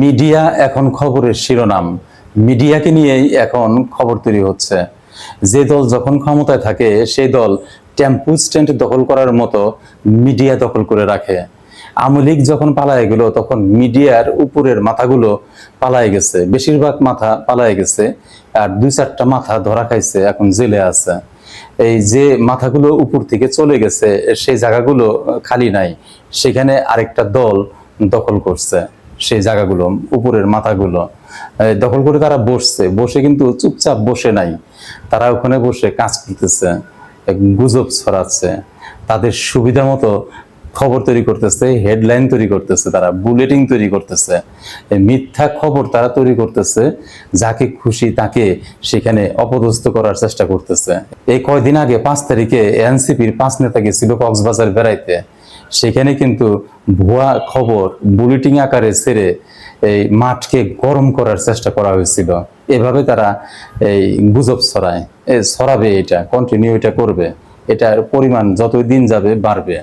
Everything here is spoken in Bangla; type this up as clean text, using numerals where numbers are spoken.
মিডিয়া এখন খবরের শিরোনাম, মিডিয়াকে নিয়েই এখন খবর তৈরি হচ্ছে। যে দল যখন ক্ষমতায় থাকে সেই দল টেম্পু স্ট্যান্ড দখল করার মতো মিডিয়া দখল করে রাখে। আওয়ামী লীগ যখন পালায় গেল তখন মিডিয়ার উপরের মাথাগুলো পালায় গেছে, বেশিরভাগ মাথা পালায় গেছে, আর দুই চারটা মাথা ধরা খাইছে, এখন জেলে আছে। এই যে মাথাগুলো উপর থেকে চলে গেছে সেই জায়গাগুলো খালি নাই, সেখানে আরেকটা দল দখল করছে সেই জায়গাগুলো, উপরের মাথাগুলো দখল করে তারা বসছে, বসে কিন্তু চুপচাপ বসে নাই, তারা ওখানে বসে কাজ করতেছে, গুজব ছড়াচ্ছে, তাদের সুবিধা মতো খবর তৈরি করতেছে, হেডলাইন তৈরি করতেছে, তারা বুলেটিন তৈরি করতেছে, মিথ্যা খবর তারা তৈরি করতেছে, যাকে খুশি তাকে সেখানে অপদস্থ করার চেষ্টা করতেছে। এই কয়দিন আগে 5 তারিখে এনসিপির 5 নেতা গেছিল কক্সবাজার বেড়াইতে, সেখানে কিন্তু ভুয়া খবর বুলেটিন আকারে ছেড়ে এই মাঠকে গরম করার চেষ্টা করা হয়েছিল। এভাবে তারা এই গুজব ছড়ায়, ছড়াবে, এটা কন্টিনিউ এটা করবে, এটার পরিমাণ যতই দিন যাবে বাড়বে।